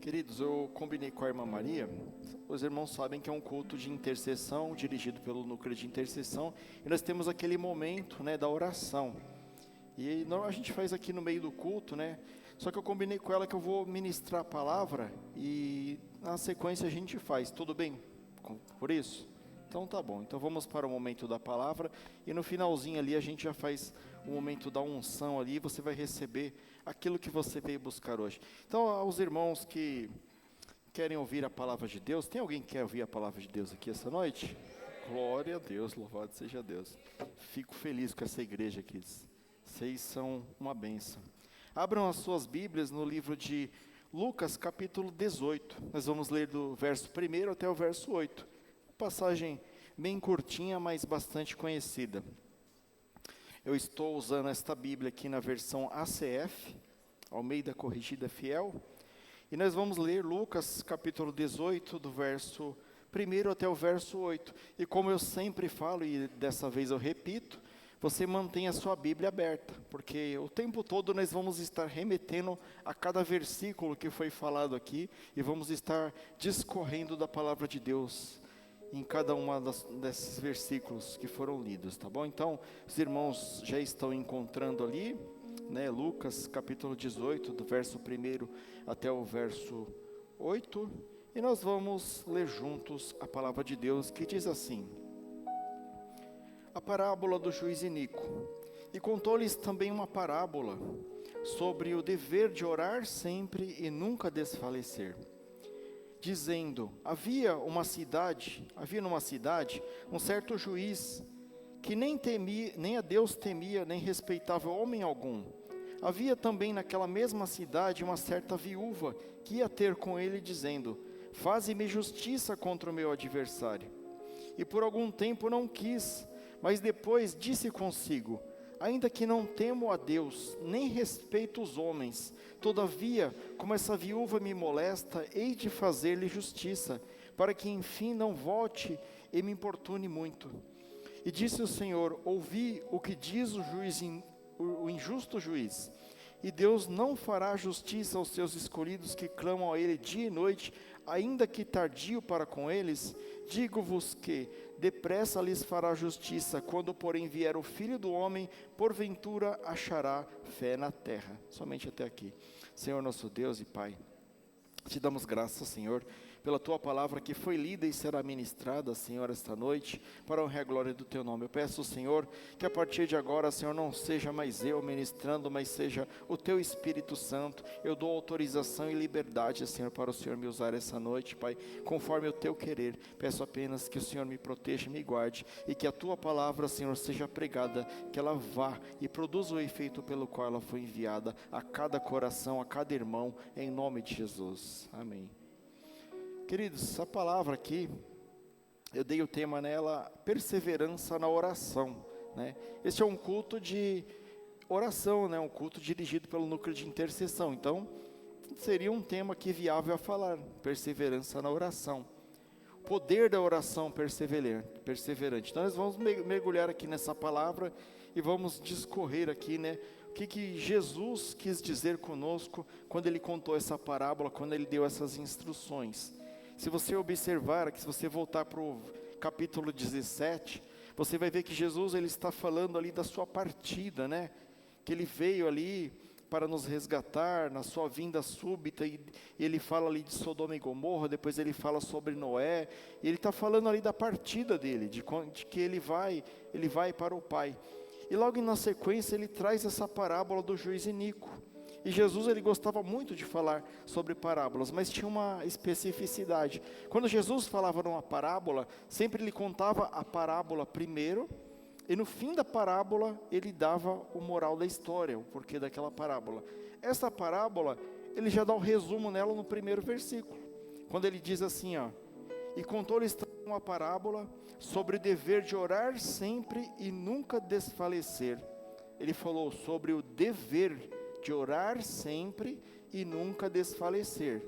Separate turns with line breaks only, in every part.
Queridos, eu combinei com a irmã Maria. Os irmãos sabem que é um culto de intercessão, dirigido pelo núcleo de intercessão, e nós temos aquele momento, da oração. E a gente faz aqui no meio do culto, Só que eu combinei com ela que eu vou ministrar a palavra e na sequência a gente faz. Tudo bem por isso? Então tá bom. Então vamos para o momento da palavra e no finalzinho ali a gente já faz o momento da unção ali, e você vai receber aquilo que você veio buscar hoje. Então, aos irmãos que querem ouvir a palavra de Deus, tem alguém que quer ouvir a palavra de Deus aqui essa noite? Glória a Deus, louvado seja Deus. Fico feliz com essa igreja aqui. Vocês são uma bênção. Abram as suas Bíblias no livro de Lucas, capítulo 18. Nós vamos ler do verso 1 até o verso 8. Passagem bem curtinha, mas bastante conhecida. Eu estou usando esta Bíblia aqui na versão ACF, Almeida Corrigida Fiel. E nós vamos ler Lucas, capítulo 18, do verso 1 até o verso 8. E como eu sempre falo, e dessa vez eu repito, você mantenha a sua Bíblia aberta, porque o tempo todo nós vamos estar remetendo a cada versículo que foi falado aqui, e vamos estar discorrendo da palavra de Deus em cada uma desses versículos que foram lidos, tá bom? Então, os irmãos já estão encontrando ali, Lucas capítulo 18, do verso 1 até o verso 8, e nós vamos ler juntos a palavra de Deus, que diz assim: a parábola do juiz iníquo. E contou-lhes também uma parábola sobre o dever de orar sempre e nunca desfalecer, dizendo: havia numa cidade um certo juiz que nem a Deus temia, nem respeitava homem algum. Havia também naquela mesma cidade uma certa viúva que ia ter com ele, dizendo: faze-me justiça contra o meu adversário. E por algum tempo não quis, mas depois disse consigo: ainda que não temo a Deus, nem respeito os homens, todavia, como essa viúva me molesta, hei de fazer-lhe justiça, para que enfim não volte e me importune muito. E disse o Senhor: ouvi o que diz o injusto juiz, e Deus não fará justiça aos seus escolhidos que clamam a Ele dia e noite, ainda que tardio para com eles. Digo-vos que depressa lhes fará justiça, quando porém vier o Filho do Homem, porventura achará fé na terra. Somente até aqui. Senhor nosso Deus e Pai, te damos graças, Senhor, pela Tua palavra que foi lida e será ministrada, Senhor, esta noite, para a honra e a glória do Teu nome. Eu peço, Senhor, que a partir de agora, Senhor, não seja mais eu ministrando, mas seja o Teu Espírito Santo. Eu dou autorização e liberdade, Senhor, para o Senhor me usar essa noite, Pai, conforme o Teu querer. Peço apenas que o Senhor me proteja e me guarde, e que a Tua palavra, Senhor, seja pregada, que ela vá e produza o efeito pelo qual ela foi enviada a cada coração, a cada irmão, em nome de Jesus. Amém. Queridos, essa palavra aqui, eu dei o tema nela, perseverança na oração, Este é um culto de oração, um culto dirigido pelo núcleo de intercessão. Então, seria um tema aqui viável a falar, perseverança na oração. Poder da oração perseverante. Então, nós vamos mergulhar aqui nessa palavra e vamos discorrer aqui, o que Jesus quis dizer conosco quando Ele contou essa parábola, quando Ele deu essas instruções. Se você observar aqui, se você voltar para o capítulo 17, você vai ver que Jesus ele está falando ali da sua partida, que Ele veio ali para nos resgatar na sua vinda súbita, e Ele fala ali de Sodoma e Gomorra, depois Ele fala sobre Noé, e Ele está falando ali da partida dele, de que ele vai para o Pai. E logo na sequência Ele traz essa parábola do juiz iníquo. E Jesus ele gostava muito de falar sobre parábolas, mas tinha uma especificidade. Quando Jesus falava numa parábola, sempre ele contava a parábola primeiro, e no fim da parábola ele dava o moral da história, o porquê daquela parábola. Essa parábola, ele já dá o resumo nela no primeiro versículo, quando ele diz assim, e contou-lhes uma parábola sobre o dever de orar sempre e nunca desfalecer. Ele falou sobre o dever de orar sempre e nunca desfalecer.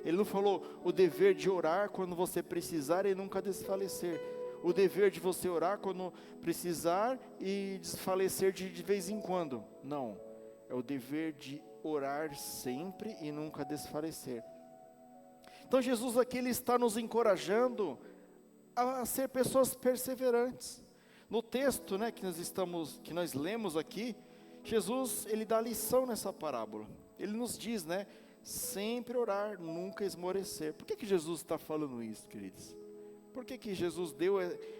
Ele não falou o dever de orar quando você precisar e nunca desfalecer. O dever de você orar quando precisar e desfalecer de vez em quando. Não, é o dever de orar sempre e nunca desfalecer. Então Jesus aqui ele está nos encorajando a ser pessoas perseverantes. No texto, né, que nós lemos aqui, Jesus ele dá lição nessa parábola. Ele nos diz, né, sempre orar, nunca esmorecer. Por que Jesus está falando isso, queridos? Por que Jesus deu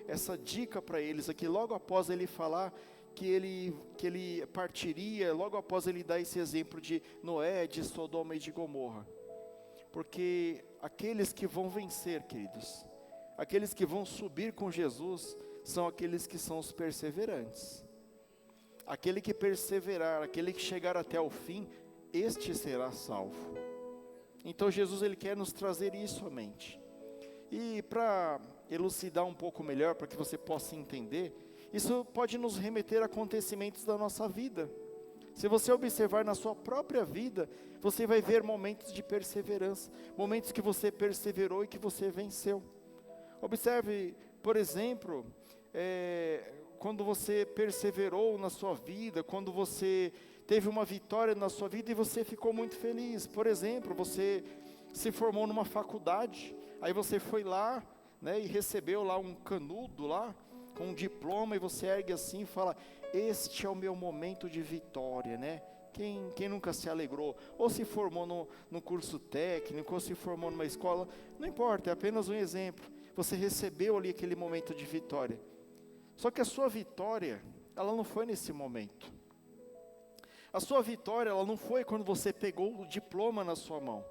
essa dica para eles aqui, logo após ele falar que ele partiria, logo após ele dar esse exemplo de Noé, de Sodoma e de Gomorra? Porque aqueles que vão vencer, queridos, aqueles que vão subir com Jesus, são aqueles que são os perseverantes. Aquele que perseverar, aquele que chegar até o fim, este será salvo. Então Jesus ele quer nos trazer isso à mente. E para elucidar um pouco melhor, para que você possa entender, isso pode nos remeter a acontecimentos da nossa vida. Se você observar na sua própria vida, você vai ver momentos de perseverança, momentos que você perseverou e que você venceu. Observe, por exemplo, quando você perseverou na sua vida, quando você teve uma vitória na sua vida e você ficou muito feliz. Por exemplo, você se formou numa faculdade, aí você foi lá, né, e recebeu lá um canudo lá, com um diploma, e você ergue assim e fala, este é o meu momento de vitória, né? Quem nunca se alegrou? Ou se formou no curso técnico, ou se formou numa escola, não importa, é apenas um exemplo. Você recebeu ali aquele momento de vitória. Só que a sua vitória, ela não foi nesse momento. A sua vitória, ela não foi quando você pegou o diploma na sua mão.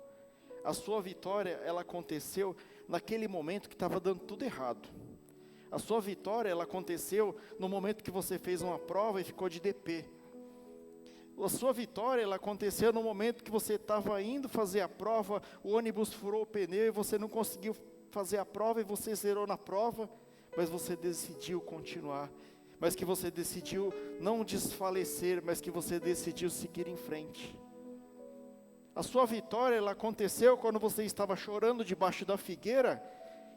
A sua vitória, ela aconteceu naquele momento que estava dando tudo errado. A sua vitória, ela aconteceu no momento que você fez uma prova e ficou de DP. A sua vitória, ela aconteceu no momento que você estava indo fazer a prova, o ônibus furou o pneu e você não conseguiu fazer a prova e você zerou na prova, mas você decidiu continuar, mas que você decidiu não desfalecer, mas que você decidiu seguir em frente. A sua vitória, ela aconteceu quando você estava chorando debaixo da figueira,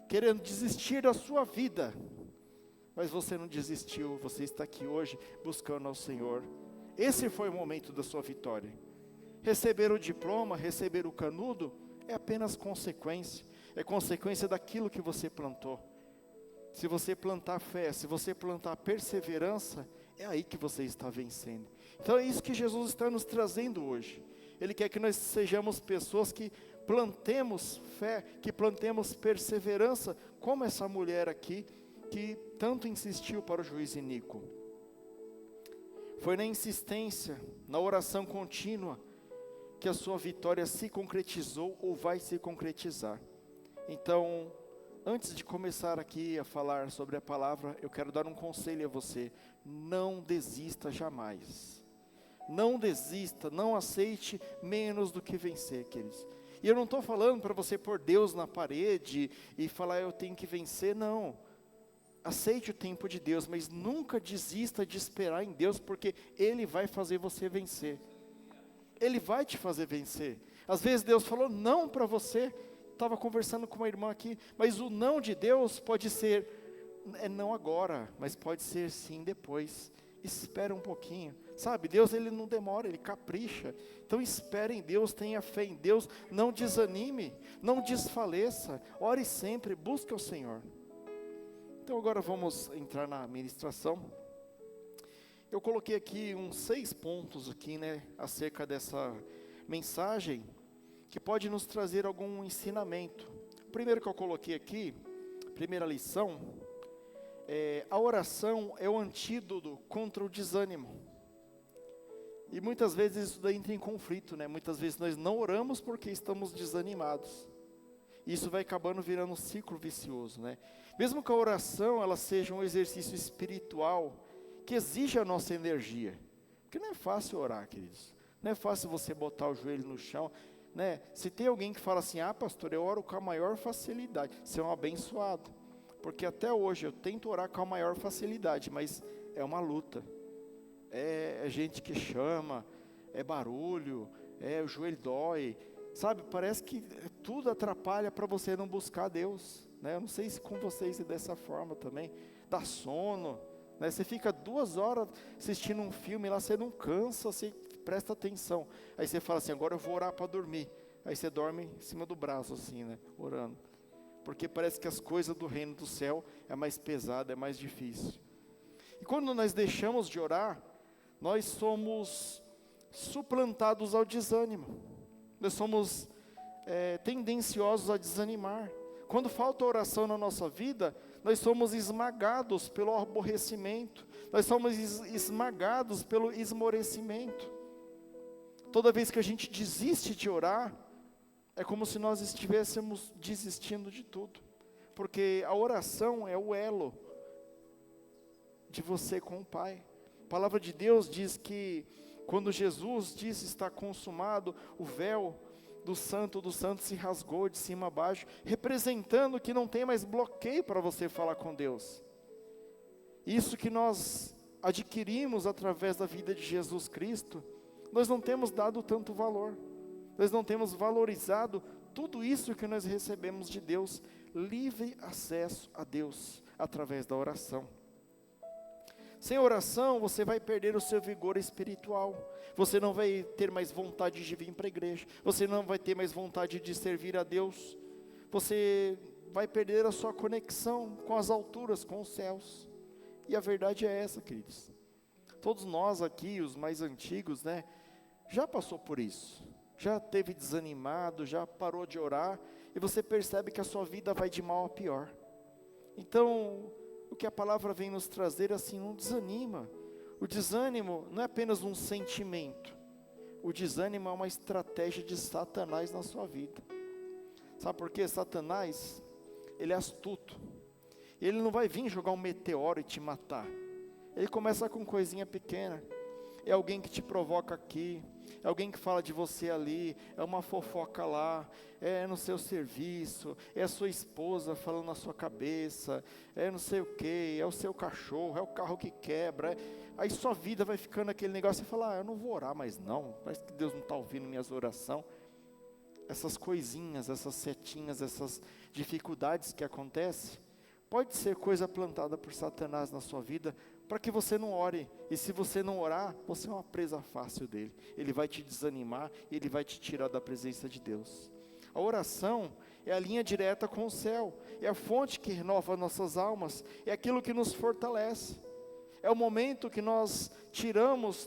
querendo desistir da sua vida, mas você não desistiu, você está aqui hoje buscando ao Senhor. Esse foi o momento da sua vitória. Receber o diploma, receber o canudo, é apenas consequência, é consequência daquilo que você plantou. Se você plantar fé, se você plantar perseverança, é aí que você está vencendo. Então é isso que Jesus está nos trazendo hoje. Ele quer que nós sejamos pessoas que plantemos fé, que plantemos perseverança, como essa mulher aqui, que tanto insistiu para o juiz iníquo. Foi na insistência, na oração contínua, que a sua vitória se concretizou ou vai se concretizar. Então, antes de começar aqui a falar sobre a palavra, eu quero dar um conselho a você: não desista jamais. Não desista, não aceite menos do que vencer, queridos. E eu não estou falando para você pôr Deus na parede e falar eu tenho que vencer, não. Aceite o tempo de Deus, mas nunca desista de esperar em Deus, porque Ele vai fazer você vencer. Ele vai te fazer vencer. Às vezes Deus falou não para você. Estava conversando com uma irmã aqui, mas o não de Deus pode ser, não agora, mas pode ser sim depois. Espera um pouquinho, sabe? Deus ele não demora, Ele capricha. Então espere em Deus, tenha fé em Deus, não desanime, não desfaleça, ore sempre, busque o Senhor. Então agora vamos entrar na ministração. Eu coloquei aqui uns 6 pontos aqui, né, acerca dessa mensagem, que pode nos trazer algum ensinamento. O primeiro que eu coloquei aqui, primeira lição, a oração é o antídoto contra o desânimo. E muitas vezes isso daí entra em conflito, né? Muitas vezes nós não oramos porque estamos desanimados. Isso vai acabando virando um ciclo vicioso, né? Mesmo que a oração ela seja um exercício espiritual que exige a nossa energia. Porque não é fácil orar, queridos. Não é fácil você botar o joelho no chão, né? Se tem alguém que fala assim, pastor, eu oro com a maior facilidade, você é um abençoado, porque até hoje eu tento orar com a maior facilidade, mas é uma luta, é gente que chama, é barulho, o joelho dói, sabe, parece que tudo atrapalha para você não buscar Deus, né? Eu não sei se com vocês é dessa forma também, dá sono, né? Você fica 2 horas assistindo um filme lá, você não cansa, você presta atenção, aí você fala assim, agora eu vou orar para dormir, Aí você dorme em cima do braço assim, né? Orando. Porque parece que as coisas do reino do céu é mais pesado, é mais difícil. E quando nós deixamos de orar, nós somos suplantados ao desânimo. Nós somos tendenciosos a desanimar. Quando falta oração na nossa vida, nós somos esmagados pelo aborrecimento. Nós somos esmagados pelo esmorecimento. Toda vez que a gente desiste de orar, é como se nós estivéssemos desistindo de tudo. Porque a oração é o elo de você com o Pai. A palavra de Deus diz que quando Jesus disse está consumado, o véu do santo se rasgou de cima a baixo, representando que não tem mais bloqueio para você falar com Deus. Isso que nós adquirimos através da vida de Jesus Cristo, nós não temos dado tanto valor. Nós não temos valorizado tudo isso que nós recebemos de Deus, livre acesso a Deus através da oração. Sem oração, você vai perder o seu vigor espiritual. Você não vai ter mais vontade de vir para a igreja. Você não vai ter mais vontade de servir a Deus. Você vai perder a sua conexão com as alturas, com os céus. E a verdade é essa, queridos. Todos nós aqui, os mais antigos, né, já passou por isso. Já teve desanimado, já parou de orar. E você percebe que a sua vida vai de mal a pior. Então, o que a palavra vem nos trazer assim, não desanima. O desânimo não é apenas um sentimento. O desânimo é uma estratégia de Satanás na sua vida. Sabe por quê? Satanás, ele é astuto. Ele não vai vir jogar um meteoro e te matar. Ele começa com coisinha pequena. É alguém que te provoca aqui, é alguém que fala de você ali, é uma fofoca lá, é no seu serviço, é a sua esposa falando na sua cabeça, é não sei o que, é o seu cachorro, é o carro que quebra, aí sua vida vai ficando aquele negócio, você fala, eu não vou orar mais não, parece que Deus não está ouvindo minhas orações. Essas coisinhas, essas setinhas, essas dificuldades que acontecem, pode ser coisa plantada por Satanás na sua vida, para que você não ore, e se você não orar, você é uma presa fácil dele, ele vai te desanimar, ele vai te tirar da presença de Deus. A oração é a linha direta com o céu, é a fonte que renova nossas almas, é aquilo que nos fortalece, é o momento que nós tiramos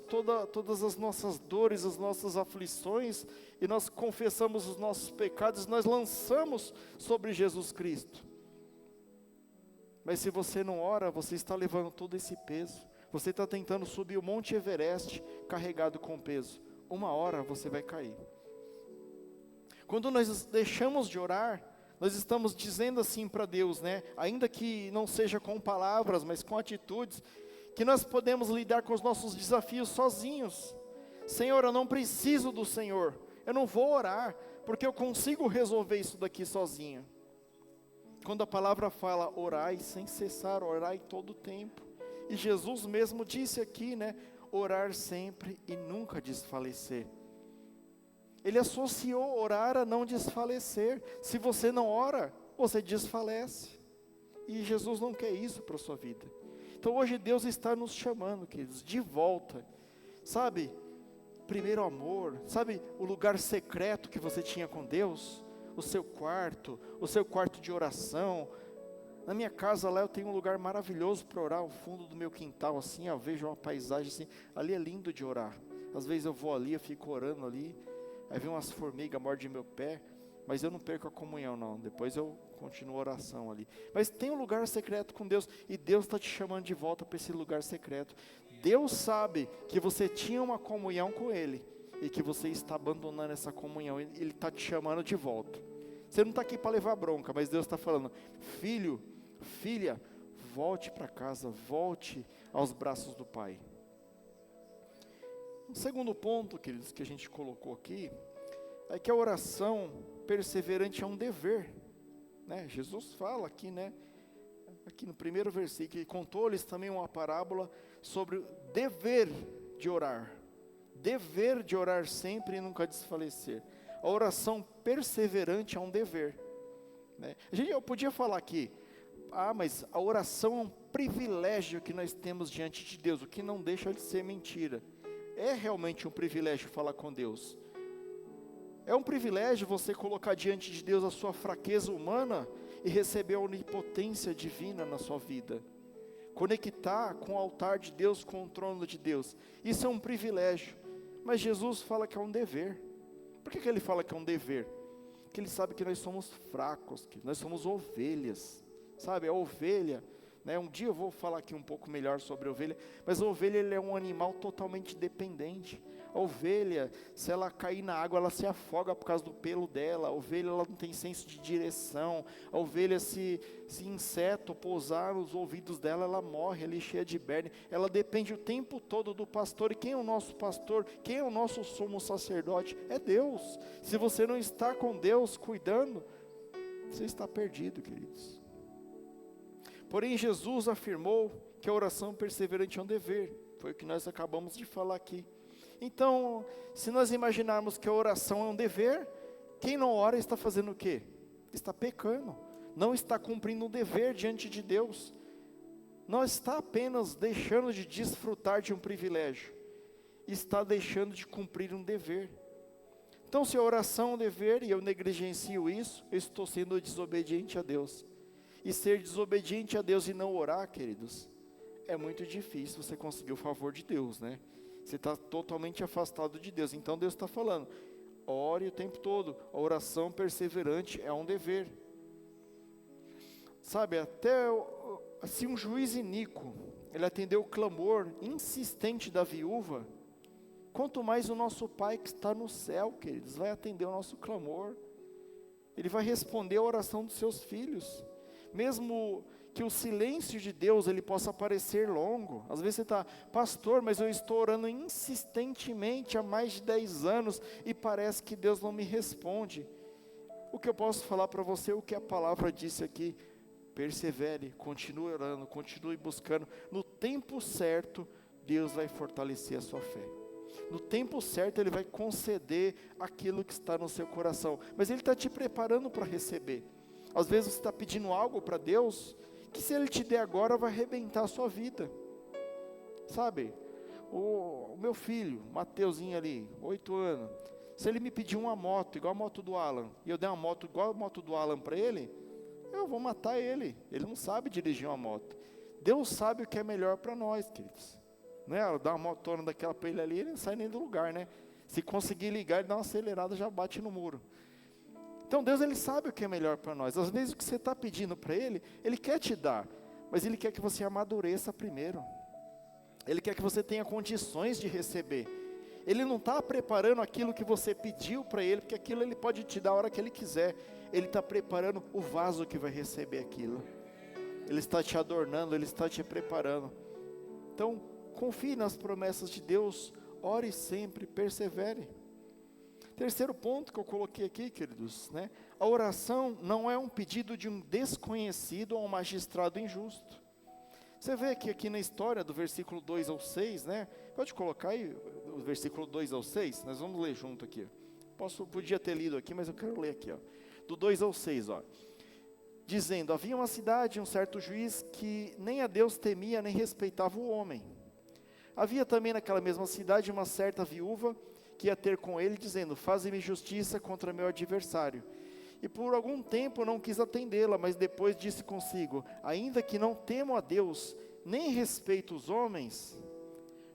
todas as nossas dores, as nossas aflições, e nós confessamos os nossos pecados, nós lançamos sobre Jesus Cristo. Mas se você não ora, você está levando todo esse peso. Você está tentando subir o Monte Everest carregado com peso. Uma hora você vai cair. Quando nós deixamos de orar, nós estamos dizendo assim para Deus, né? Ainda que não seja com palavras, mas com atitudes, que nós podemos lidar com os nossos desafios sozinhos. Senhor, eu não preciso do Senhor. Eu não vou orar, porque eu consigo resolver isso daqui sozinho. Quando a palavra fala, orai sem cessar, orai todo o tempo. E Jesus mesmo disse aqui, né? Orar sempre e nunca desfalecer. Ele associou orar a não desfalecer. Se você não ora, você desfalece. E Jesus não quer isso para a sua vida. Então hoje Deus está nos chamando, queridos, de volta. Sabe, primeiro amor, sabe o lugar secreto que você tinha com Deus? O seu quarto de oração. Na minha casa lá eu tenho um lugar maravilhoso para orar, o fundo do meu quintal assim, eu vejo uma paisagem assim, ali é lindo de orar. Às vezes eu vou ali, eu fico orando ali, aí vem umas formigas, mordem meu pé, mas eu não perco a comunhão não, depois eu continuo a oração ali. Mas tem um lugar secreto com Deus, e Deus está te chamando de volta para esse lugar secreto. Deus sabe que você tinha uma comunhão com Ele, e que você está abandonando essa comunhão, Ele está te chamando de volta. Você não está aqui para levar bronca, mas Deus está falando, filho, filha, volte para casa, volte aos braços do Pai. Um segundo ponto, queridos, que a gente colocou aqui, é que a oração perseverante é um dever, né? Jesus fala aqui, né? Aqui no primeiro versículo, Ele contou-lhes também uma parábola sobre o dever de orar. Dever de orar sempre e nunca desfalecer. A oração perseverante é um dever, né? Eu podia falar aqui, mas a oração é um privilégio que nós temos diante de Deus, o que não deixa de ser mentira. É realmente um privilégio falar com Deus. É um privilégio você colocar diante de Deus a sua fraqueza humana e receber a onipotência divina na sua vida. Conectar com o altar de Deus, com o trono de Deus. Isso é um privilégio. Mas Jesus fala que é um dever. Por que ele fala que é um dever? Porque ele sabe que nós somos fracos, que nós somos ovelhas. Sabe, a ovelha, né? Um dia eu vou falar aqui um pouco melhor sobre a ovelha, mas a ovelha ele é um animal totalmente dependente. A ovelha, se ela cair na água, ela se afoga por causa do pelo dela. A ovelha ela não tem senso de direção. A ovelha, se inseto pousar nos ouvidos dela, ela morre ali cheia de berne. Ela depende o tempo todo do pastor. E quem é o nosso pastor? Quem é o nosso sumo sacerdote? É Deus. Se você não está com Deus cuidando, você está perdido, queridos. Porém, Jesus afirmou que a oração perseverante é um dever. Foi o que nós acabamos de falar aqui. Então, se nós imaginarmos que a oração é um dever, quem não ora está fazendo o quê? Está pecando, não está cumprindo um dever diante de Deus, não está apenas deixando de desfrutar de um privilégio, está deixando de cumprir um dever. Então, se a oração é um dever e eu negligencio isso, eu estou sendo desobediente a Deus. E ser desobediente a Deus e não orar, queridos, é muito difícil você conseguir o favor de Deus, né? Você está totalmente afastado de Deus. Então Deus está falando, ore o tempo todo. A oração perseverante é um dever. Sabe, até se um juiz iníquo, ele atendeu o clamor insistente da viúva, quanto mais o nosso Pai que está no céu, queridos, vai atender o nosso clamor. Ele vai responder a oração dos seus filhos. Mesmo que o silêncio de Deus ele possa parecer longo. Às vezes você está, pastor, mas eu estou orando insistentemente há mais de 10 anos e parece que Deus não me responde. O que eu posso falar para você, o que a palavra disse aqui, persevere, continue orando, continue buscando. No tempo certo, Deus vai fortalecer a sua fé. No tempo certo, Ele vai conceder aquilo que está no seu coração. Mas Ele está te preparando para receber. Às vezes você está pedindo algo para Deus, que se Ele te der agora, vai arrebentar a sua vida. Sabe, o meu filho, Mateuzinho ali, 8 anos, se ele me pedir uma moto, igual a moto do Alan, e eu der uma moto igual a moto do Alan para ele, eu vou matar ele. Ele não sabe dirigir uma moto. Deus sabe o que é melhor para nós, queridos. Né? Dar uma motona daquela para ele ali, ele não sai nem do lugar, né? Se conseguir ligar, ele dá uma acelerada, já bate no muro. Então Deus ele sabe o que é melhor para nós. Às vezes o que você está pedindo para Ele, Ele quer te dar, mas Ele quer que você amadureça primeiro. Ele quer que você tenha condições de receber. Ele não está preparando aquilo que você pediu para Ele, porque aquilo Ele pode te dar a hora que Ele quiser. Ele está preparando o vaso que vai receber aquilo. Ele está te adornando, Ele está te preparando. Então, confie nas promessas de Deus, ore sempre, persevere. Terceiro ponto que eu coloquei aqui, queridos, né? A oração não é um pedido de um desconhecido ou um magistrado injusto. Você vê que aqui na história do versículo 2 ao 6, né? Pode colocar aí o versículo 2 ao 6, nós vamos ler junto aqui. Podia ter lido aqui, mas eu quero ler aqui, ó. Do 2 ao 6, ó. Dizendo, havia uma cidade, um certo juiz que nem a Deus temia, nem respeitava o homem. Havia também naquela mesma cidade uma certa viúva, que ia ter com ele, dizendo, faze-me justiça contra meu adversário. E por algum tempo não quis atendê-la, mas depois disse consigo, ainda que não temo a Deus, nem respeito os homens,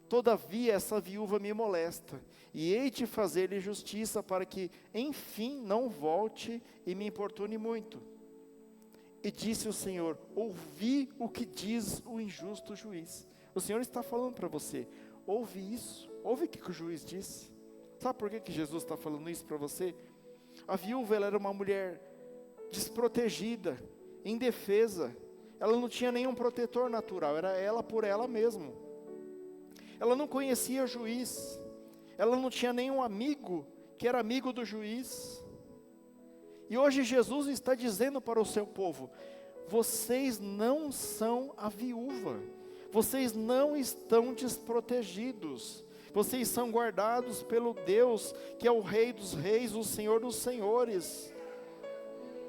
todavia essa viúva me molesta, e hei de fazer-lhe justiça, para que, enfim, não volte e me importune muito. E disse o Senhor, ouvi o que diz o injusto juiz. O Senhor está falando para você, ouve isso, ouve o que o juiz disse. Sabe por que Jesus está falando isso para você? A viúva ela era uma mulher desprotegida, indefesa. Ela não tinha nenhum protetor natural, era ela por ela mesma. Ela não conhecia juiz. Ela não tinha nenhum amigo que era amigo do juiz. E hoje Jesus está dizendo para o seu povo, vocês não são a viúva. Vocês não estão desprotegidos. Vocês são guardados pelo Deus, que é o Rei dos Reis, o Senhor dos Senhores.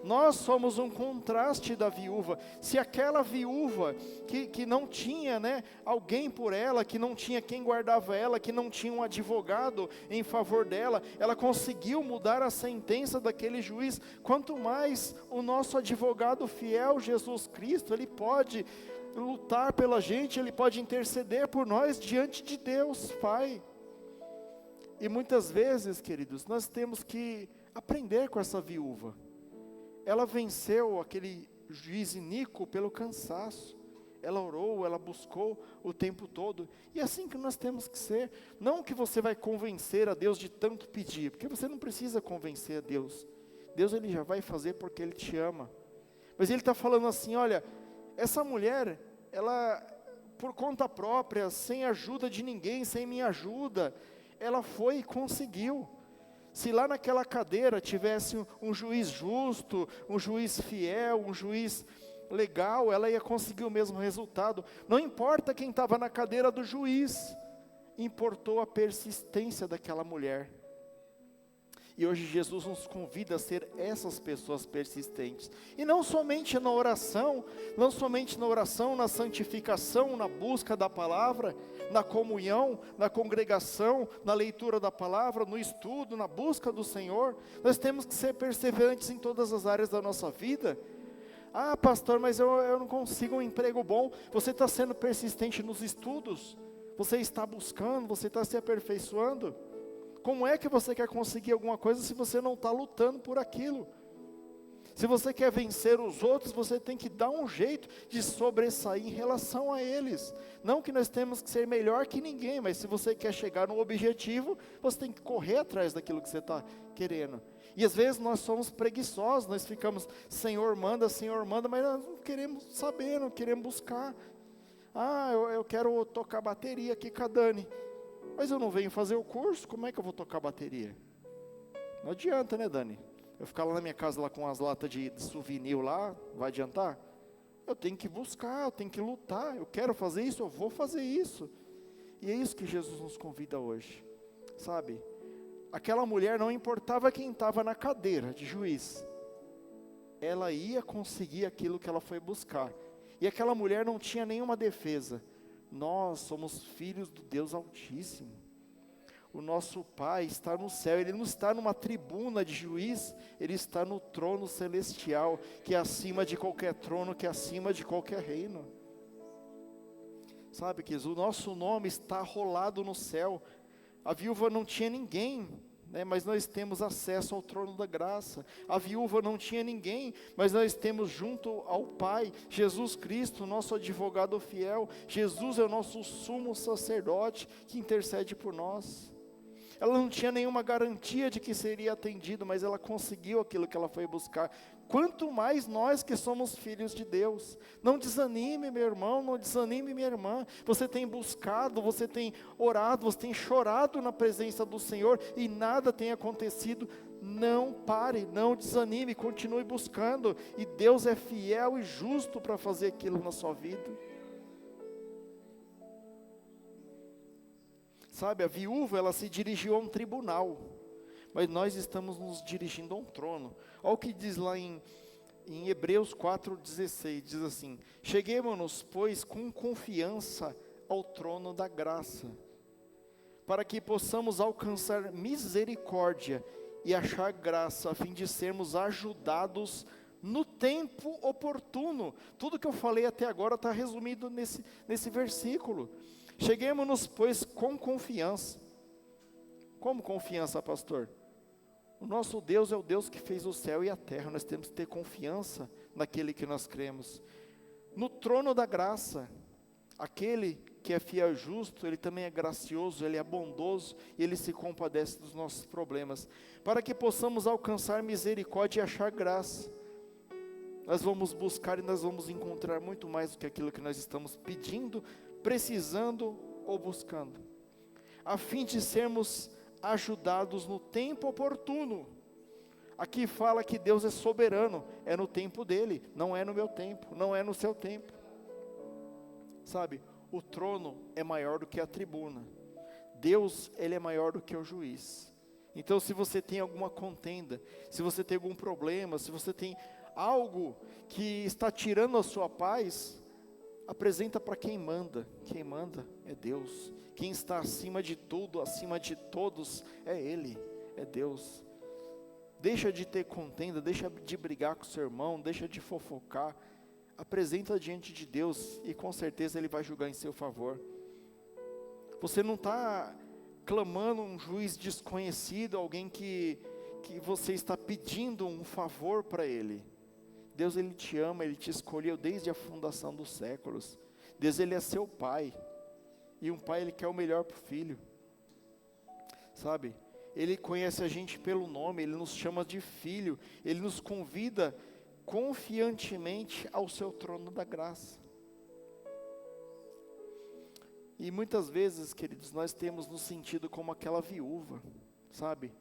Nós somos um contraste da viúva. Se aquela viúva que não tinha, né, alguém por ela, que não tinha quem guardava ela, que não tinha um advogado em favor dela, ela conseguiu mudar a sentença daquele juiz, quanto mais o nosso advogado fiel, Jesus Cristo, ele pode lutar pela gente, ele pode interceder por nós diante de Deus Pai. E muitas vezes, queridos, nós temos que aprender com essa viúva. Ela venceu aquele juiz iníquo pelo cansaço. Ela orou, ela buscou o tempo todo. E é assim que nós temos que ser. Não que você vai convencer a Deus de tanto pedir, porque você não precisa convencer a Deus. Deus, ele já vai fazer porque Ele te ama. Mas Ele está falando assim, olha, essa mulher, ela, por conta própria, sem ajuda de ninguém, sem minha ajuda, ela foi e conseguiu. Se lá naquela cadeira tivesse um juiz justo, um juiz fiel, um juiz legal, ela ia conseguir o mesmo resultado. Não importa quem estava na cadeira do juiz, importou a persistência daquela mulher. E hoje Jesus nos convida a ser essas pessoas persistentes. E não somente na oração, na santificação, na busca da palavra, na comunhão, na congregação, na leitura da palavra, no estudo, na busca do Senhor. Nós temos que ser perseverantes em todas as áreas da nossa vida. Ah, pastor, mas eu não consigo um emprego bom. Você está sendo persistente nos estudos? Você está buscando, você está se aperfeiçoando? Como é que você quer conseguir alguma coisa se você não está lutando por aquilo? Se você quer vencer os outros, você tem que dar um jeito de sobressair em relação a eles. Não que nós temos que ser melhor que ninguém, mas se você quer chegar no objetivo, você tem que correr atrás daquilo que você está querendo. E às vezes nós somos preguiçosos, nós ficamos, Senhor manda, mas nós não queremos saber, não queremos buscar. Ah, eu quero tocar bateria aqui com a Dani. Mas eu não venho fazer o curso, como é que eu vou tocar bateria? Não adianta, né, Dani? Eu ficar lá na minha casa lá com as latas de souvenir lá, vai adiantar? Eu tenho que buscar, eu tenho que lutar, eu quero fazer isso, eu vou fazer isso. E é isso que Jesus nos convida hoje, sabe? Aquela mulher, não importava quem estava na cadeira de juiz, ela ia conseguir aquilo que ela foi buscar. E aquela mulher não tinha nenhuma defesa. Nós somos filhos do Deus Altíssimo. O nosso Pai está no céu, Ele não está numa tribuna de juiz, Ele está no trono celestial, que é acima de qualquer trono, que é acima de qualquer reino. Sabe, que o nosso nome está rolado no céu. A viúva não tinha ninguém, né, mas nós temos acesso ao trono da graça. A viúva não tinha ninguém, mas nós temos junto ao Pai, Jesus Cristo, nosso advogado fiel. Jesus é o nosso sumo sacerdote que intercede por nós. Ela não tinha nenhuma garantia de que seria atendido, mas ela conseguiu aquilo que ela foi buscar. Quanto mais nós que somos filhos de Deus. Não desanime, meu irmão, não desanime, minha irmã. Você tem buscado, você tem orado, você tem chorado na presença do Senhor e nada tem acontecido. Não pare, não desanime, continue buscando. E Deus é fiel e justo para fazer aquilo na sua vida. Sabe, a viúva, ela se dirigiu a um tribunal, mas nós estamos nos dirigindo a um trono. Olha o que diz lá em Hebreus 4,16, diz assim: cheguemo-nos, pois, com confiança ao trono da graça, para que possamos alcançar misericórdia e achar graça, a fim de sermos ajudados no tempo oportuno. Tudo que eu falei até agora está resumido nesse versículo. Cheguemo-nos, pois, com confiança. Como confiança, pastor? O nosso Deus é o Deus que fez o céu e a terra. Nós temos que ter confiança naquele que nós cremos. No trono da graça, aquele que é fiel e justo, ele também é gracioso, ele é bondoso, e ele se compadece dos nossos problemas, para que possamos alcançar misericórdia e achar graça. Nós vamos buscar e nós vamos encontrar muito mais do que aquilo que nós estamos pedindo, precisando ou buscando, a fim de sermos ajudados no tempo oportuno. Aqui fala que Deus é soberano, é no tempo dele, não é no meu tempo, não é no seu tempo. Sabe, o trono é maior do que a tribuna. Deus, ele é maior do que o juiz. Então, se você tem alguma contenda, se você tem algum problema, se você tem algo que está tirando a sua paz, apresenta para quem manda. Quem manda é Deus. Quem está acima de tudo, acima de todos, é Ele, é Deus. Deixa de ter contenda, deixa de brigar com o seu irmão, deixa de fofocar. Apresenta diante de Deus e com certeza Ele vai julgar em seu favor. Você não está clamando um juiz desconhecido, alguém que você está pedindo um favor para Ele. Deus, Ele te ama, Ele te escolheu desde a fundação dos séculos. Deus, Ele é seu Pai. E um pai, ele quer o melhor para o filho. Sabe? Ele conhece a gente pelo nome, Ele nos chama de filho. Ele nos convida confiantemente ao seu trono da graça. E muitas vezes, queridos, nós temos nos sentido como aquela viúva, sabe?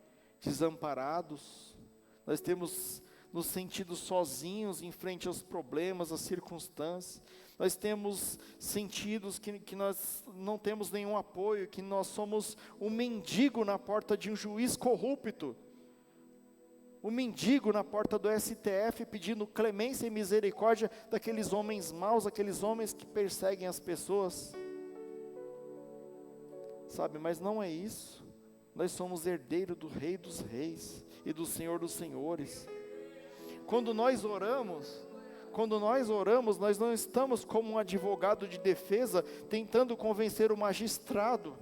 Desamparados. Nós temos nos sentido sozinhos em frente aos problemas, às circunstâncias. Nós temos sentidos que nós não temos nenhum apoio, que nós somos um mendigo na porta de um juiz corrupto. Um mendigo na porta do STF pedindo clemência e misericórdia daqueles homens maus, aqueles homens que perseguem as pessoas. Sabe, mas não é isso. Nós somos herdeiros do Rei dos Reis e do Senhor dos Senhores. Quando nós oramos, nós não estamos como um advogado de defesa tentando convencer o magistrado.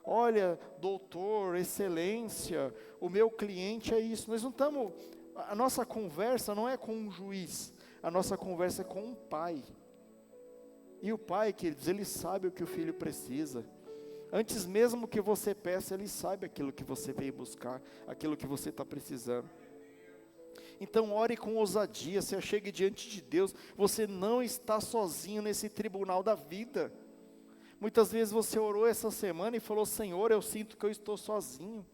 Olha, doutor, excelência, o meu cliente é isso. Nós não estamos, a nossa conversa não é com um juiz, a nossa conversa é com um pai. E o pai, queridos, ele sabe o que o filho precisa. Antes mesmo que você peça, Ele sabe aquilo que você veio buscar, aquilo que você está precisando. Então ore com ousadia, se achegue diante de Deus. Você não está sozinho nesse tribunal da vida. Muitas vezes você orou essa semana e falou: Senhor, eu sinto que eu estou sozinho.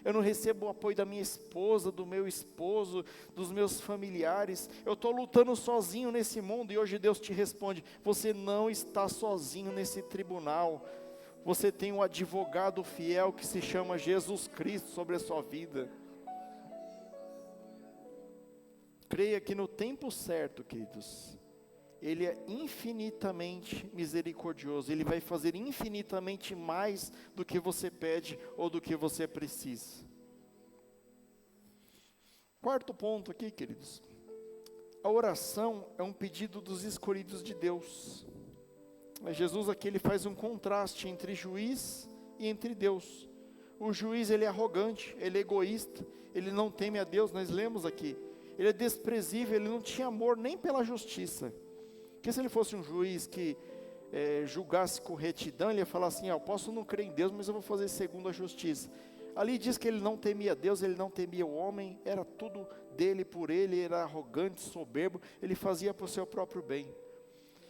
Eu não recebo o apoio da minha esposa, do meu esposo, dos meus familiares. Eu estou lutando sozinho nesse mundo. E hoje Deus te responde: você não está sozinho nesse tribunal. Você tem um advogado fiel que se chama Jesus Cristo sobre a sua vida. Creia que no tempo certo, queridos, Ele é infinitamente misericordioso. Ele vai fazer infinitamente mais do que você pede ou do que você precisa. Quarto ponto aqui, queridos. A oração é um pedido dos escolhidos de Deus. Mas Jesus aqui ele faz um contraste entre juiz e entre Deus. O juiz ele é arrogante, ele é egoísta, ele não teme a Deus, nós lemos aqui. Ele é desprezível, ele não tinha amor nem pela justiça. Porque se ele fosse um juiz que julgasse com retidão, ele ia falar assim: eu posso não crer em Deus, mas eu vou fazer segundo a justiça. Ali diz que ele não temia Deus, ele não temia o homem, era tudo dele por ele, era arrogante, soberbo, ele fazia para o seu próprio bem.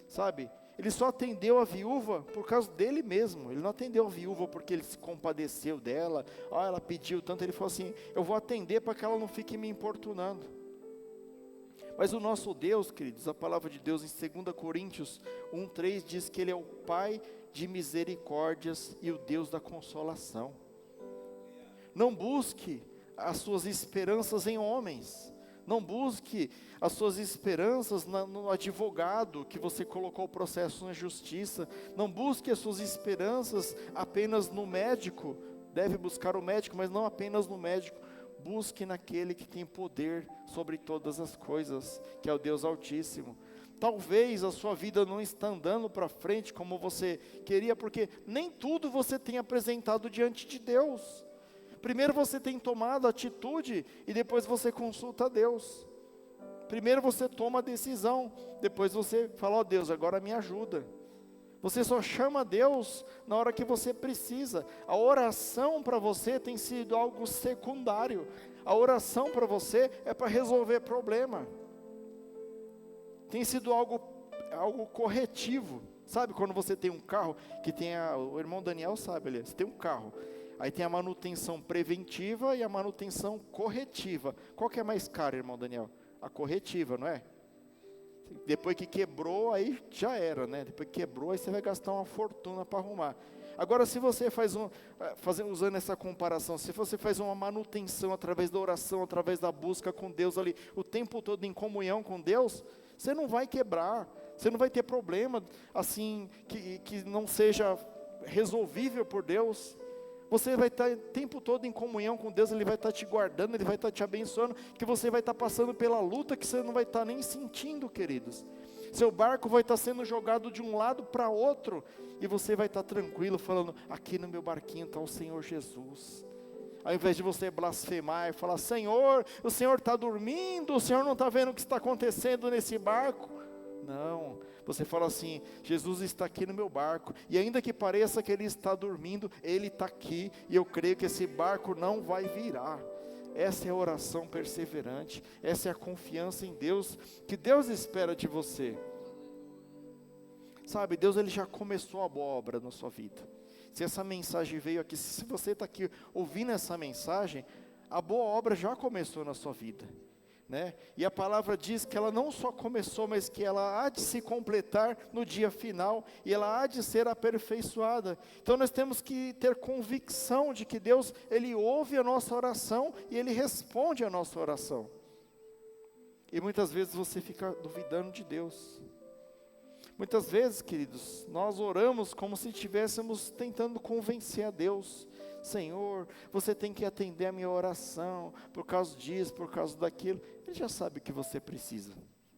Sabe? Ele só atendeu a viúva por causa dele mesmo. Ele não atendeu a viúva porque ele se compadeceu dela. Ela pediu tanto. Ele falou assim: eu vou atender para que ela não fique me importunando. Mas o nosso Deus, queridos, a palavra de Deus em 2 Coríntios 1:3 diz que Ele é o Pai de misericórdias e o Deus da consolação. Não busque as suas esperanças em homens. Não busque as suas esperanças no advogado que você colocou o processo na justiça. Não busque as suas esperanças apenas no médico. Deve buscar o médico, mas não apenas no médico. Busque naquele que tem poder sobre todas as coisas, que é o Deus Altíssimo. Talvez a sua vida não está andando para frente como você queria, porque nem tudo você tem apresentado diante de Deus. Primeiro você tem tomado atitude e depois você consulta a Deus. Primeiro você toma a decisão, depois você fala: ó Deus, agora me ajuda. Você só chama a Deus na hora que você precisa. A oração para você tem sido algo secundário. A oração para você é para resolver problema. Tem sido algo corretivo. Sabe quando você tem um carro, que tem o irmão Daniel sabe, ali, você tem um carro. Aí tem a manutenção preventiva e a manutenção corretiva. Qual que é mais cara, irmão Daniel? A corretiva, não é? Depois que quebrou, aí já era, né? Depois que quebrou, aí você vai gastar uma fortuna para arrumar. Agora, se você usando essa comparação, se você faz uma manutenção através da oração, através da busca com Deus ali, o tempo todo em comunhão com Deus, você não vai quebrar, você não vai ter problema, assim, que não seja resolvível por Deus. Você vai estar o tempo todo em comunhão com Deus, Ele vai estar te guardando, Ele vai estar te abençoando, que você vai estar passando pela luta que você não vai estar nem sentindo, queridos. Seu barco vai estar sendo jogado de um lado para outro, e você vai estar tranquilo, falando, aqui no meu barquinho está o Senhor Jesus. Ao invés de você blasfemar e falar, Senhor, o Senhor está dormindo, o Senhor não está vendo o que está acontecendo nesse barco. Não, você fala assim, Jesus está aqui no meu barco, e ainda que pareça que Ele está dormindo, Ele está aqui, e eu creio que esse barco não vai virar. Essa é a oração perseverante, essa é a confiança em Deus, que Deus espera de você. Sabe, Deus Ele já começou a boa obra na sua vida. Se essa mensagem veio aqui, se você está aqui ouvindo essa mensagem, a boa obra já começou na sua vida, né? E a palavra diz que ela não só começou, mas que ela há de se completar no dia final, e ela há de ser aperfeiçoada. Então nós temos que ter convicção de que Deus, Ele ouve a nossa oração, e Ele responde a nossa oração. E muitas vezes você fica duvidando de Deus. Muitas vezes, queridos, nós oramos como se estivéssemos tentando convencer a Deus. Senhor, você tem que atender a minha oração, por causa disso, por causa daquilo. Ele já sabe o que você precisa,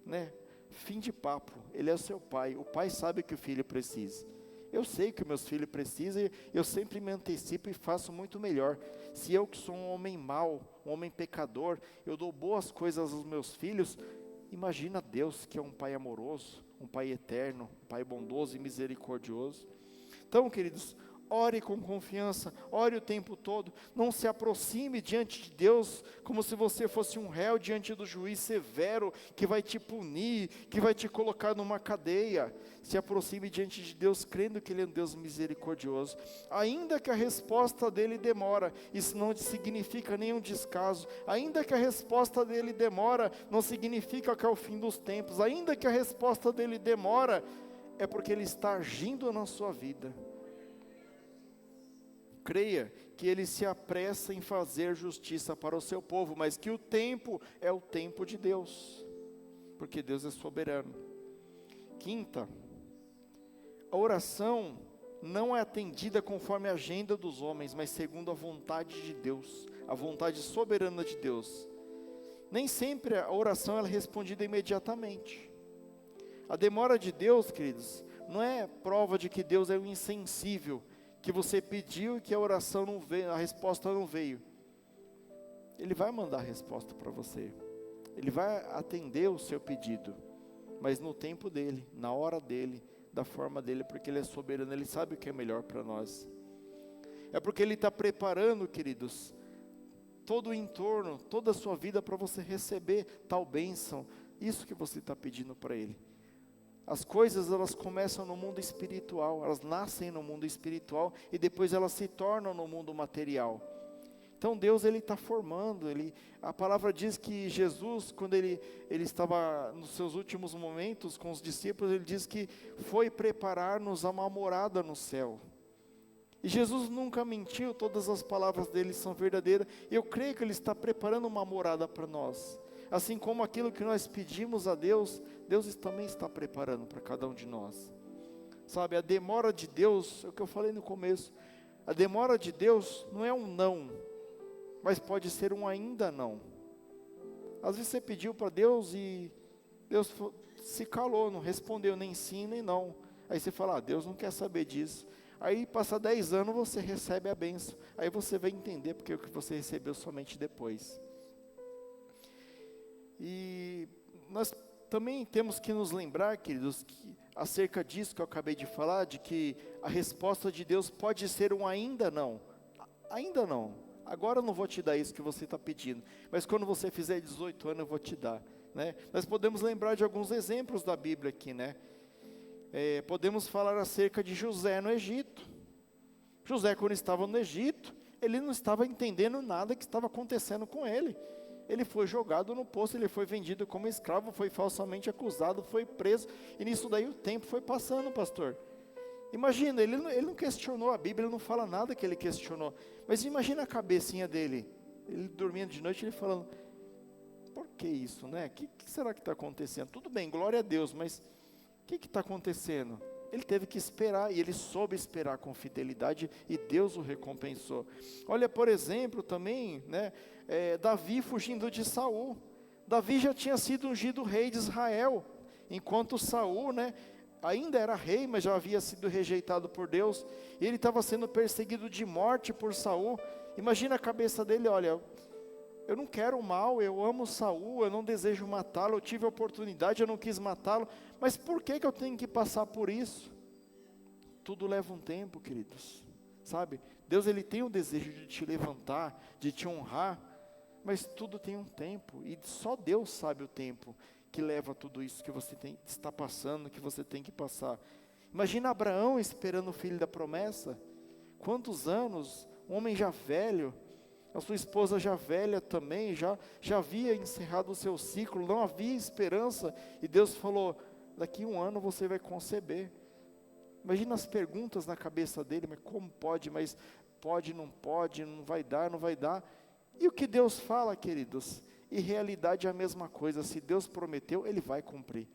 né? Fim de papo, Ele é o seu pai, o pai sabe o que o filho precisa. Eu sei que meus filhos precisam, e eu sempre me antecipo e faço muito melhor. Se eu que sou um homem mau, um homem pecador, eu dou boas coisas aos meus filhos, imagina Deus que é um pai amoroso, um pai eterno, um pai bondoso e misericordioso. Então, queridos, ore com confiança, ore o tempo todo, não se aproxime diante de Deus como se você fosse um réu diante do juiz severo, que vai te punir, que vai te colocar numa cadeia. Se aproxime diante de Deus, crendo que Ele é um Deus misericordioso, ainda que a resposta dEle demora, isso não significa nenhum descaso, ainda que a resposta dEle demora, não significa que é o fim dos tempos, ainda que a resposta dEle demora, é porque Ele está agindo na sua vida. Creia que Ele se apressa em fazer justiça para o seu povo, mas que o tempo é o tempo de Deus, porque Deus é soberano. Quinta, a oração não é atendida conforme a agenda dos homens, mas segundo a vontade de Deus, a vontade soberana de Deus. Nem sempre a oração é respondida imediatamente. A demora de Deus, queridos, não é prova de que Deus é um insensível, que você pediu e que a oração não veio, a resposta não veio. Ele vai mandar a resposta para você. Ele vai atender o seu pedido, mas no tempo dele, na hora dele, da forma dele, porque Ele é soberano, Ele sabe o que é melhor para nós. É porque Ele está preparando, queridos, todo o entorno, toda a sua vida para você receber tal bênção, isso que você está pedindo para Ele. As coisas, elas começam no mundo espiritual, elas nascem no mundo espiritual e depois elas se tornam no mundo material. Então Deus, Ele está formando, a palavra diz que Jesus, quando ele estava nos seus últimos momentos com os discípulos, Ele diz que foi preparar-nos a uma morada no céu. E Jesus nunca mentiu, todas as palavras dele são verdadeiras, e eu creio que Ele está preparando uma morada para nós. Assim como aquilo que nós pedimos a Deus, Deus também está preparando para cada um de nós. Sabe, a demora de Deus, é o que eu falei no começo, a demora de Deus não é um não, mas pode ser um ainda não. Às vezes você pediu para Deus e Deus se calou, não respondeu nem sim nem não. Aí você fala, Deus não quer saber disso. Aí passa 10 anos, você recebe a bênção. Aí você vai entender porque o que você recebeu somente depois. E nós também temos que nos lembrar, queridos, que acerca disso que eu acabei de falar, de que a resposta de Deus pode ser um ainda não. Ainda não. Agora eu não vou te dar isso que você está pedindo, mas quando você fizer 18 anos eu vou te dar, né? Nós podemos lembrar de alguns exemplos da Bíblia aqui, né? Podemos falar acerca de José no Egito. José, quando estava no Egito, ele não estava entendendo nada que estava acontecendo com ele. Ele foi jogado no poço, ele foi vendido como escravo, foi falsamente acusado, foi preso, e nisso daí o tempo foi passando, pastor. Imagina, ele não questionou a Bíblia, ele não fala nada que ele questionou. Mas imagina a cabecinha dele, ele dormindo de noite, ele falando, por que isso, né? O que será que está acontecendo? Tudo bem, glória a Deus, mas o que está acontecendo? Ele teve que esperar, e ele soube esperar com fidelidade, e Deus o recompensou. Olha, por exemplo, também, né, Davi fugindo de Saul. Davi já tinha sido ungido rei de Israel, enquanto Saul, né, ainda era rei, mas já havia sido rejeitado por Deus, e ele estava sendo perseguido de morte por Saul. Imagina a cabeça dele, olha, eu não quero o mal, eu amo Saul, eu não desejo matá-lo, eu tive a oportunidade, eu não quis matá-lo, mas por que eu tenho que passar por isso? Tudo leva um tempo, queridos, sabe? Deus, Ele tem o desejo de te levantar, de te honrar, mas tudo tem um tempo, e só Deus sabe o tempo que leva tudo isso que você está passando, que você tem que passar. Imagina Abraão esperando o filho da promessa, quantos anos, um homem já velho, a sua esposa já velha também, já havia encerrado o seu ciclo, não havia esperança, e Deus falou, daqui 1 ano você vai conceber. Imagina as perguntas na cabeça dele, mas como pode, mas pode, não vai dar, não vai dar. E o que Deus fala, queridos? E realidade é a mesma coisa, se Deus prometeu, Ele vai cumprir.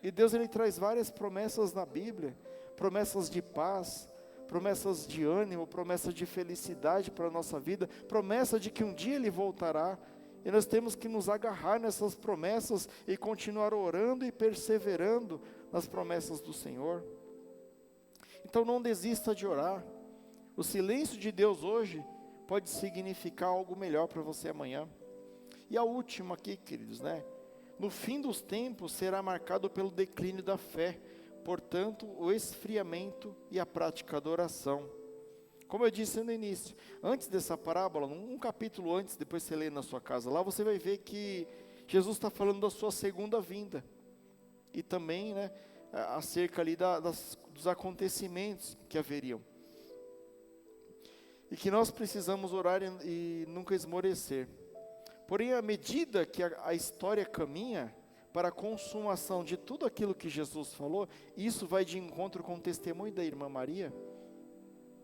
E Deus, Ele traz várias promessas na Bíblia, promessas de paz, promessas de ânimo, promessas de felicidade para a nossa vida, promessa de que um dia Ele voltará, e nós temos que nos agarrar nessas promessas, e continuar orando e perseverando nas promessas do Senhor. Então não desista de orar, o silêncio de Deus hoje, pode significar algo melhor para você amanhã. E a última aqui, queridos, né? No fim dos tempos será marcado pelo declínio da fé, portanto, o esfriamento e a prática da oração. Como eu disse no início, antes dessa parábola, um capítulo antes, depois você lê na sua casa, lá você vai ver que Jesus está falando da sua segunda vinda. E também, né, acerca ali dos acontecimentos que haveriam. E que nós precisamos orar e nunca esmorecer. Porém, à medida que a história caminha para a consumação de tudo aquilo que Jesus falou, isso vai de encontro com o testemunho da irmã Maria.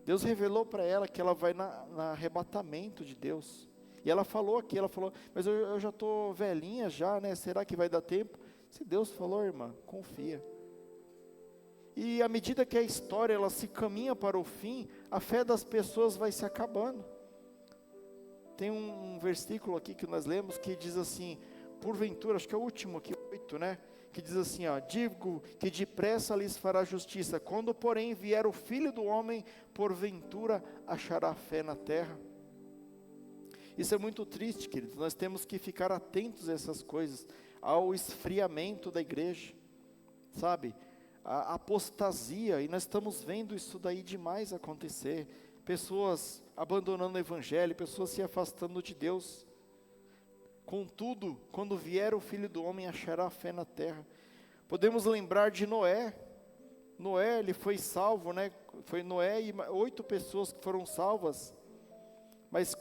Deus revelou para ela que ela vai no arrebatamento de Deus. E ela falou aqui, mas eu já estou velhinha já, né? Será que vai dar tempo? Se Deus falou, irmã, confia. E à medida que a história ela se caminha para o fim, a fé das pessoas vai se acabando. Tem um versículo aqui que nós lemos que diz assim, porventura, acho que é o último aqui, 8, né? Que diz assim, ó, digo que depressa lhes fará justiça, quando porém vier o Filho do Homem, porventura achará fé na terra. Isso é muito triste, queridos, nós temos que ficar atentos a essas coisas, ao esfriamento da igreja, sabe? A apostasia, e nós estamos vendo isso daí demais acontecer, pessoas abandonando o evangelho, pessoas se afastando de Deus. Contudo, quando vier o Filho do Homem, achará fé na terra. Podemos lembrar de Noé. Noé, ele foi salvo, né? Foi Noé e 8 pessoas que foram salvas. Mas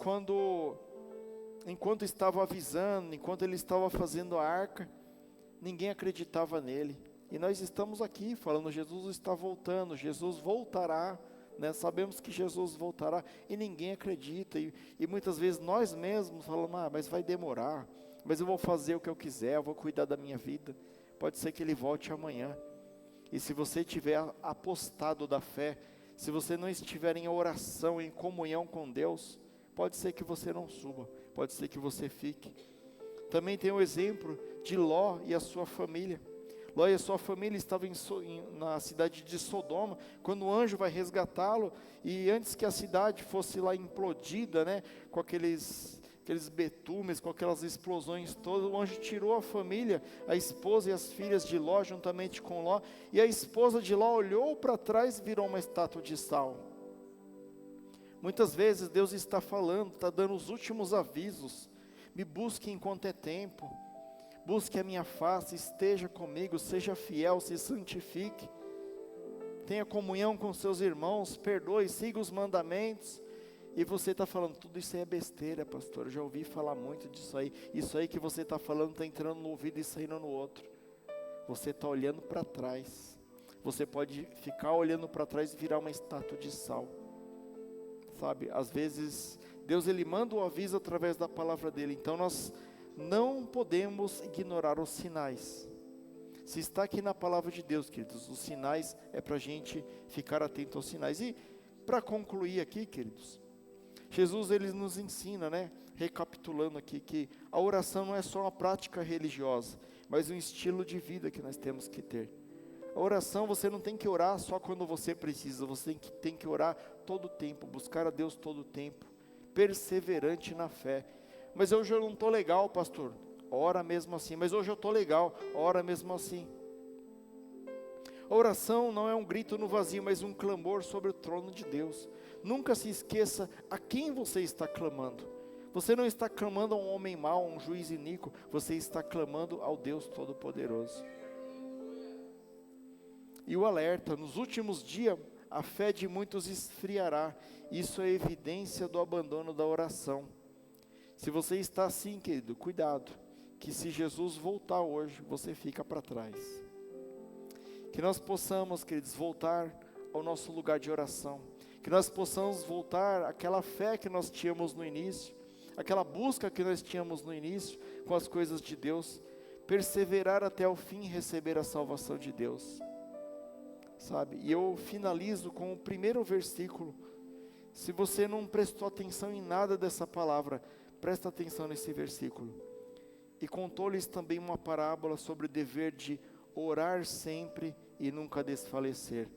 enquanto estava avisando, enquanto ele estava fazendo a arca, ninguém acreditava nele. E nós estamos aqui falando, Jesus está voltando, Jesus voltará, né? Sabemos que Jesus voltará e ninguém acredita, e muitas vezes nós mesmos falamos, mas vai demorar, mas eu vou fazer o que eu quiser, eu vou cuidar da minha vida, pode ser que ele volte amanhã. E se você tiver apostado da fé, se você não estiver em oração, em comunhão com Deus, pode ser que você não suba, pode ser que você fique. Também tem o exemplo de Ló e a sua família. Ló e a sua família estavam na cidade de Sodoma, quando o anjo vai resgatá-lo, e antes que a cidade fosse lá implodida, né, com aqueles betumes, com aquelas explosões todas, o anjo tirou a família, a esposa e as filhas de Ló, juntamente com Ló, e a esposa de Ló olhou para trás e virou uma estátua de sal. Muitas vezes Deus está falando, está dando os últimos avisos, me busque enquanto é tempo, busque a minha face, esteja comigo, seja fiel, se santifique, tenha comunhão com seus irmãos, perdoe, siga os mandamentos. E você está falando, tudo isso aí é besteira, pastor, eu já ouvi falar muito disso aí, isso aí que você está falando está entrando no ouvido e saindo no outro. Você está olhando para trás, você pode ficar olhando para trás e virar uma estátua de sal. Sabe, às vezes, Deus ele manda o aviso através da palavra dele, então nós não podemos ignorar os sinais. Se está aqui na palavra de Deus, queridos, os sinais é para a gente ficar atento aos sinais. E para concluir aqui, queridos, Jesus ele nos ensina, recapitulando aqui, que a oração não é só uma prática religiosa, mas um estilo de vida que nós temos que ter. A oração, você não tem que orar só quando você precisa, você tem que orar todo o tempo, buscar a Deus todo o tempo, perseverante na fé. Mas hoje eu não estou legal, pastor, ora mesmo assim. Mas hoje eu estou legal, ora mesmo assim. A oração não é um grito no vazio, mas um clamor sobre o trono de Deus. Nunca se esqueça a quem você está clamando. Você não está clamando a um homem mau, a um juiz iníquo, você está clamando ao Deus Todo-Poderoso. E o alerta, nos últimos dias, a fé de muitos esfriará. Isso é evidência do abandono da oração. Se você está assim, querido, cuidado, que se Jesus voltar hoje, você fica para trás. Que nós possamos, queridos, voltar ao nosso lugar de oração. Que nós possamos voltar àquela fé que nós tínhamos no início, aquela busca que nós tínhamos no início com as coisas de Deus. Perseverar até o fim e receber a salvação de Deus. Sabe, e eu finalizo com o primeiro versículo. Se você não prestou atenção em nada dessa palavra, presta atenção nesse versículo. E contou-lhes também uma parábola sobre o dever de orar sempre e nunca desfalecer.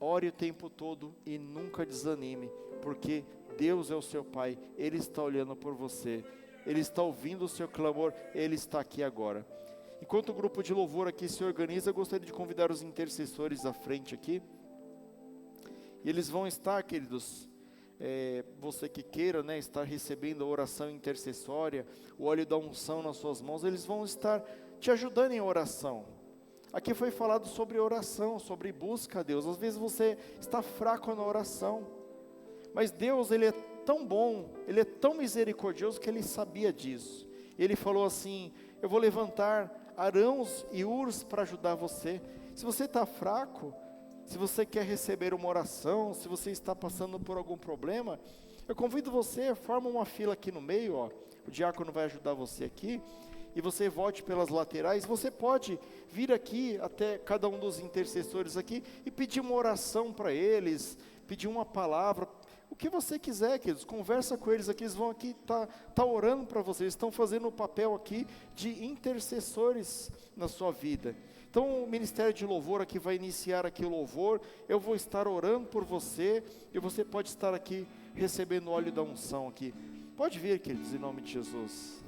Ore o tempo todo e nunca desanime, porque Deus é o seu Pai, Ele está olhando por você, Ele está ouvindo o seu clamor, Ele está aqui agora. Enquanto o grupo de louvor aqui se organiza, eu gostaria de convidar os intercessores à frente aqui. E eles vão estar, queridos, você que queira, estar recebendo a oração intercessória, o óleo da unção nas suas mãos, eles vão estar te ajudando em oração. Aqui foi falado sobre oração, sobre busca a Deus. Às vezes você está fraco na oração, mas Deus, Ele é tão bom, Ele é tão misericordioso que Ele sabia disso. Ele falou assim: eu vou levantar arãos e urs para ajudar você. Se você está fraco, se você quer receber uma oração, se você está passando por algum problema, eu convido você, forma uma fila aqui no meio, o diácono vai ajudar você aqui, e você volte pelas laterais. Você pode vir aqui até cada um dos intercessores aqui e pedir uma oração para eles, pedir uma palavra, o que você quiser, queridos, conversa com eles aqui, eles vão aqui, tá orando para vocês, estão fazendo o papel aqui de intercessores na sua vida. Então o Ministério de Louvor aqui vai iniciar aqui o louvor, eu vou estar orando por você, e você pode estar aqui recebendo o óleo da unção aqui. Pode vir, queridos, em nome de Jesus.